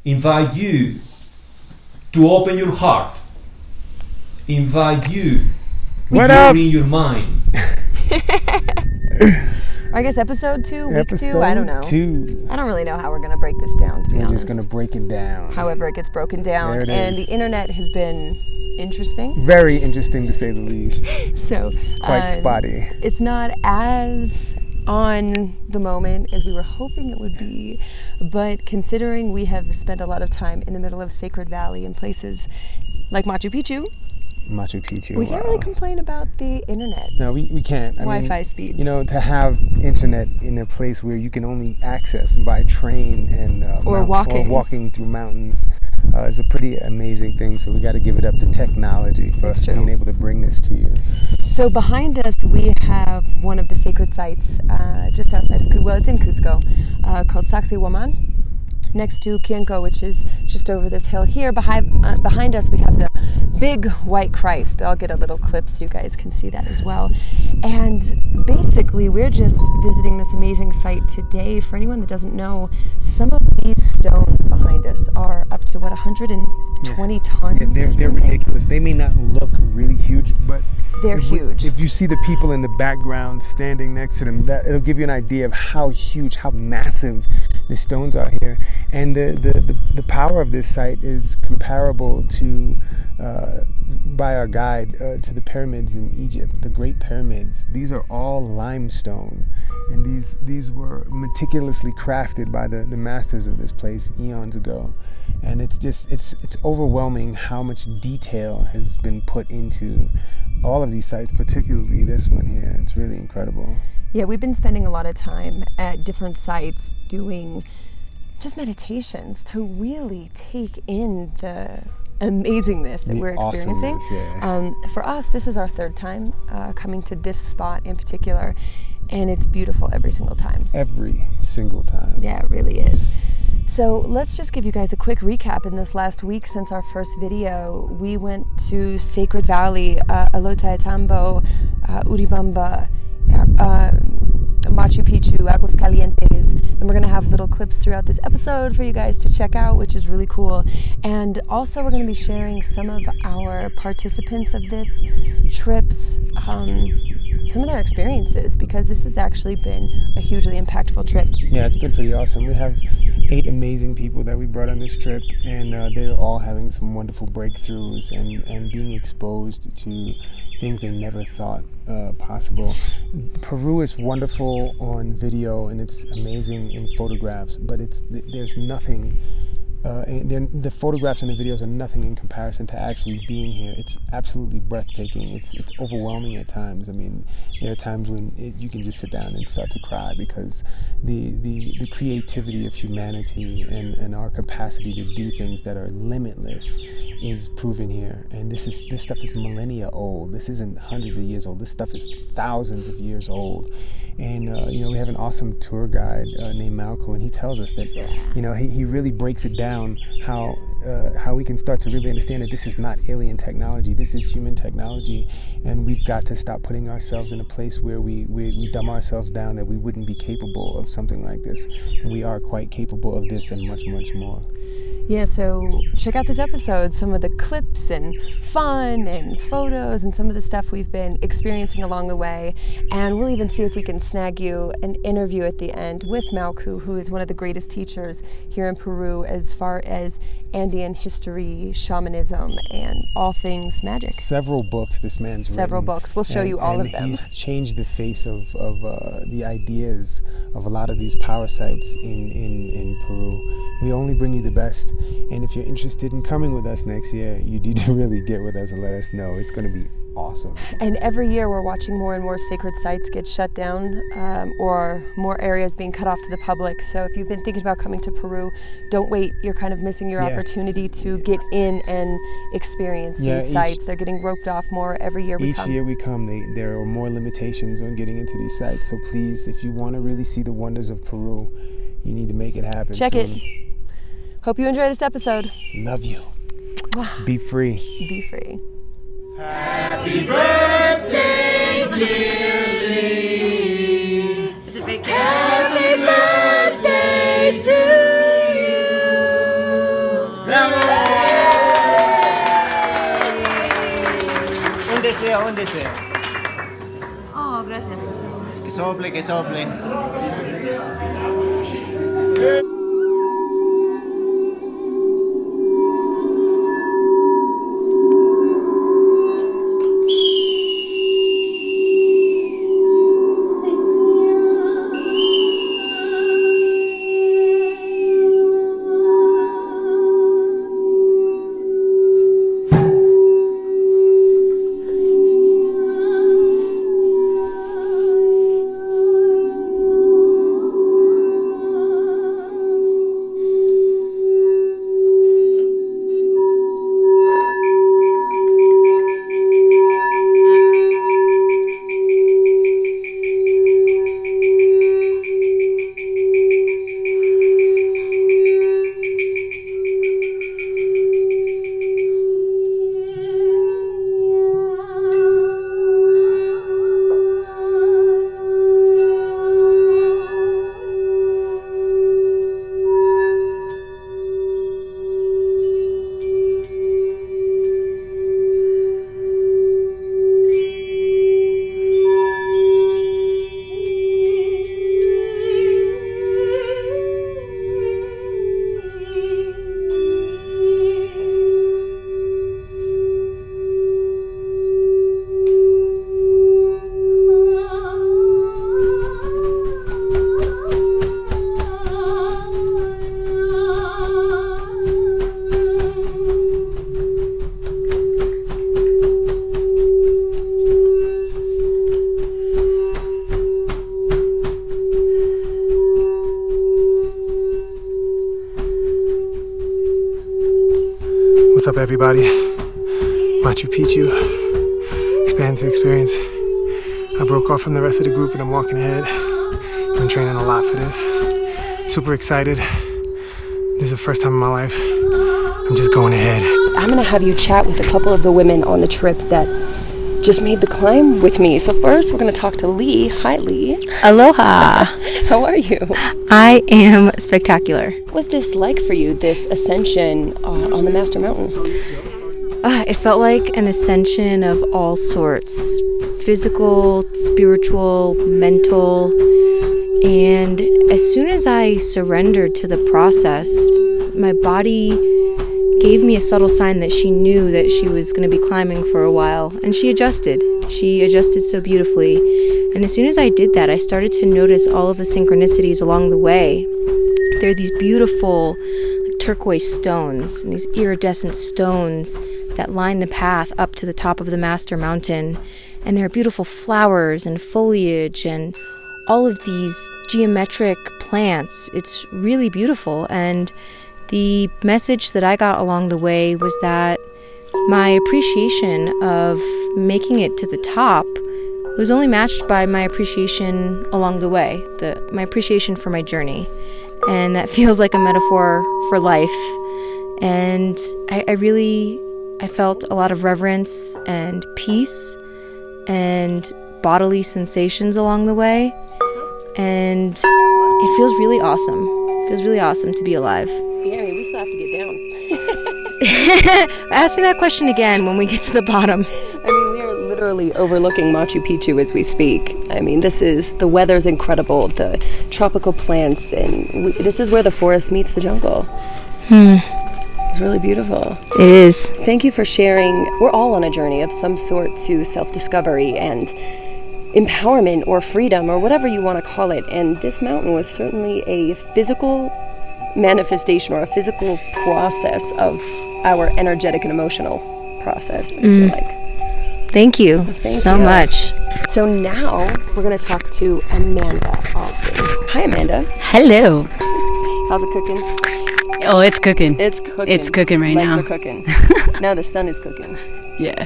invite you to open your heart, invite you to bring your mind. I guess episode 2, week 2, I don't know. I don't really know how we're going to break this down, to be honest. We're just going to break it down. However it gets broken down. And the internet has been interesting. Very interesting, to say the least. So quite spotty. It's not as on the moment as we were hoping it would be, but considering we have spent a lot of time in the middle of Sacred Valley in places like Machu Picchu, we can't really complain about the internet. No, we can't. Wi-Fi speeds. You know, to have internet in a place where you can only access by train and walking through mountains is a pretty amazing thing. So we got to give it up to technology for us being able to bring this to you. So behind us, we have one of the sacred sites just outside of, it's in Cusco, called Sacsayhuaman, next to Cuenco, which is just over this hill here. Behind us, we have the big white Christ. I'll get a little clip so you guys can see that as well. And basically, we're just visiting this amazing site today. For anyone that doesn't know, some of these stones behind us are up to, 120 tons? Yeah, they're ridiculous. They may not look really huge, but they're huge. If you see the people in the background standing next to them, it'll give you an idea of how huge, how massive the stones are here. And the power of this site is comparable to, by our guide, to the pyramids in Egypt, the Great Pyramids. These are all limestone, and these were meticulously crafted by the masters of this place eons ago. And it's overwhelming how much detail has been put into all of these sites, particularly this one here. It's really incredible. Yeah, we've been spending a lot of time at different sites doing just meditations to really take in the amazingness that we're experiencing. Yeah. For us, this is our third time coming to this spot in particular, and it's beautiful every single time. Every single time. Yeah, it really is. So let's just give you guys a quick recap. In this last week since our first video, we went to Sacred Valley, Ollantaytambo, Uribamba, Machu Picchu, Aguascalientes, and we're going to have little clips throughout this episode for you guys to check out, which is really cool. And also we're going to be sharing some of our participants of this trips, some of their experiences, because this has actually been a hugely impactful trip. Yeah, it's been pretty awesome. We have 8 amazing people that we brought on this trip, and they're all having some wonderful breakthroughs and being exposed to things they never thought possible. Peru is wonderful on video and it's amazing in photographs, but there's nothing. The photographs and the videos are nothing in comparison to actually being here. It's absolutely breathtaking. It's overwhelming at times. I mean, there are times when you can just sit down and start to cry, because the creativity of humanity and our capacity to do things that are limitless is proven here. And this stuff is millennia old. This isn't hundreds of years old. This stuff is thousands of years old. And we have an awesome tour guide named Machu, and he tells us that he really breaks it down how we can start to really understand that this is not alien technology. This is human technology, and we've got to stop putting ourselves in a place where we dumb ourselves down, that we wouldn't be capable of something like this. And we are quite capable of this and much, much more. Yeah, so check out this episode, some of the clips and fun and photos and some of the stuff we've been experiencing along the way. And we'll even see if we can snag you an interview at the end with Machu, who is one of the greatest teachers here in Peru as far as Andean history, shamanism, and all things magic. Several books this man's Several written. books. We'll show you all of them. He's changed the face of the ideas of a lot of these power sites in Peru. We only bring you the best. And if you're interested in coming with us next year, you need to really get with us and let us know. It's going to be awesome. And every year we're watching more and more sacred sites get shut down or more areas being cut off to the public. So if you've been thinking about coming to Peru, don't wait. You're kind of missing your opportunity to get in and experience these sites. They're getting roped off more every year we come. Each year we come, there are more limitations on getting into these sites. So please, if you want to really see the wonders of Peru, you need to make it happen. Check it. Hope you enjoy this episode. Love you. Be free. Be free. Happy birthday, dear Lee. It's a big gift. Happy birthday to you. Un deseo. Oh, gracias. Que sople, que sople. What's up, everybody? Machu Picchu, expand to experience. I broke off from the rest of the group and I'm walking ahead. I've been training a lot for this. Super excited. This is the first time in my life. I'm just going ahead. I'm gonna have you chat with a couple of the women on the trip that just made the climb with me. So first, we're gonna talk to Lee. Hi, Lee. Aloha. How are you? I am spectacular. What was this like for you, this ascension on the Master Mountain? It felt like an ascension of all sorts. Physical, spiritual, mental. And as soon as I surrendered to the process, my body gave me a subtle sign that she knew that she was going to be climbing for a while. And she adjusted. She adjusted so beautifully. And as soon as I did that, I started to notice all of the synchronicities along the way. There are these beautiful turquoise stones and these iridescent stones that line the path up to the top of the Master Mountain. And there are beautiful flowers and foliage and all of these geometric plants. It's really beautiful. And the message that I got along the way was that my appreciation of making it to the top was only matched by my appreciation along the way, my appreciation for my journey. And that feels like a metaphor for life. And I felt a lot of reverence and peace and bodily sensations along the way. And it feels really awesome. It feels really awesome to be alive. Yeah, I mean, we still have to get down. Ask me that question again when we get to the bottom. I mean, we are literally overlooking Machu Picchu as we speak. I mean, the weather's incredible, the tropical plants, and this is where the forest meets the jungle. It's really beautiful. It is. Thank you for sharing. We're all on a journey of some sort to self-discovery and empowerment or freedom or whatever you want to call it. And this mountain was certainly a physical manifestation or a physical process of our energetic and emotional process, I feel like. Thank you so much. So now we're going to talk to Amanda Austin. Hi, Amanda. Hello. How's it cooking? Oh, it's cooking. It's cooking. It's cooking right now. Legs are cooking. Now the sun is cooking. Yeah.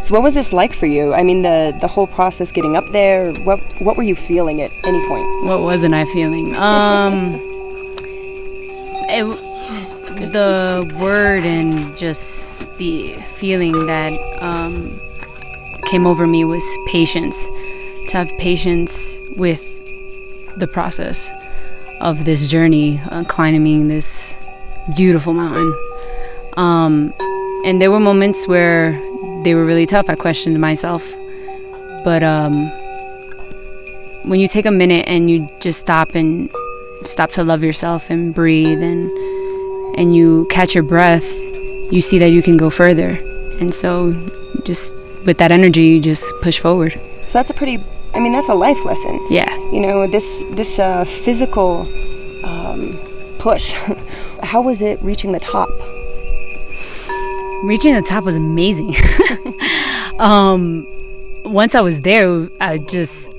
So what was this like for you? I mean, the whole process getting up there, what were you feeling at any point? What wasn't I feeling? The word and just the feeling that came over me was patience. To have patience with the process of this journey, climbing this beautiful mountain. And there were moments where they were really tough. I questioned myself. But when you take a minute and you just stop to love yourself and breathe and you catch your breath, you see that you can go further. And so just with that energy, you just push forward. So that's that's a life lesson. Yeah. You know, this physical push. How was it reaching the top? Reaching the top was amazing. Once I was there, I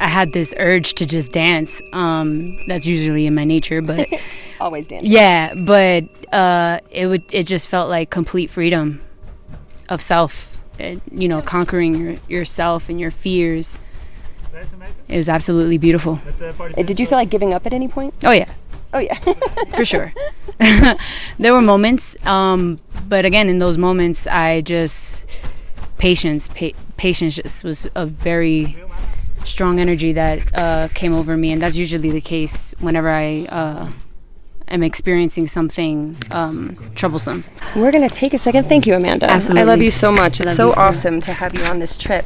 had this urge to just dance. That's usually in my nature, but always dancing. Yeah, but it just felt like complete freedom of self. Conquering yourself and your fears. It was absolutely beautiful. Did you feel like giving up at any point? Oh yeah. Oh yeah. For sure. There were moments, but again, in those moments, I just patience just was a very strong energy that came over me, and that's usually the case whenever I am experiencing something troublesome. We're gonna take a second. Thank you, Amanda. Absolutely. I love you so much. It's so awesome to have you on this trip.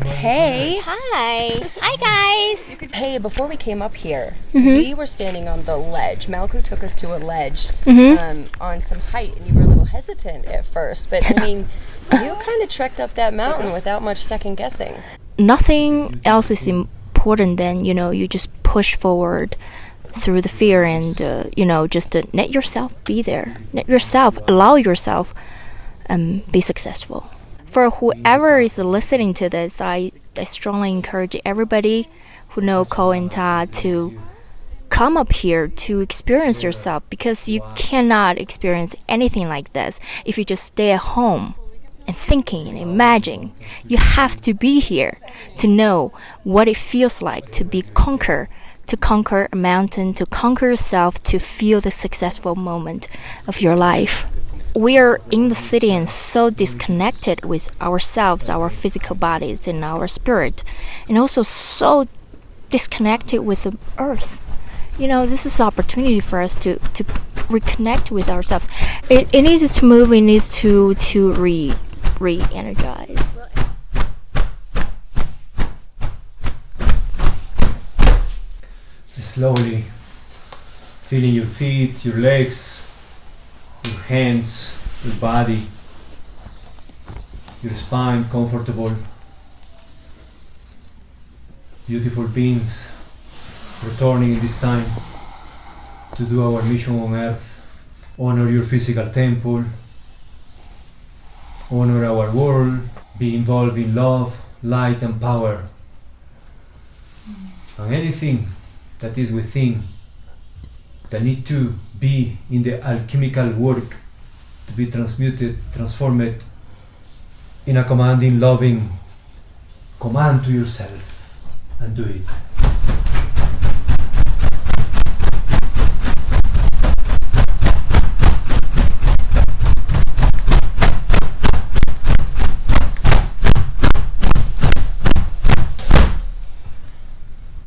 Hey. Hi guys. Hey, before we came up here, we were standing on the ledge. Malcolm took us to a ledge on some height, and you were a little hesitant at first, but I mean, you kind of trekked up that mountain without much second guessing. Nothing else is important than, you just push forward through the fear and, just let yourself be there. Let yourself, allow yourself be successful. For whoever is listening to this, I strongly encourage everybody who know Ko and Ta to come up here to experience yourself, because you cannot experience anything like this if you just stay at home and thinking and imagining. You have to be here to know what it feels like to conquer a mountain, to conquer yourself, to feel the successful moment of your life. We are in the city and so disconnected with ourselves, our physical bodies, and our spirit, and also so disconnected with the earth. This is an opportunity for us to reconnect with ourselves. It needs to move. It needs to re-energize. Slowly feeling your feet, your legs, your hands, your body, your spine comfortable. Beautiful beings returning in this time to do our mission on earth. Honor your physical temple, honor our world, be involved in love, light and power. And anything that is within, that need to be in the alchemical work to be transformed in a commanding, loving command to yourself, and do it.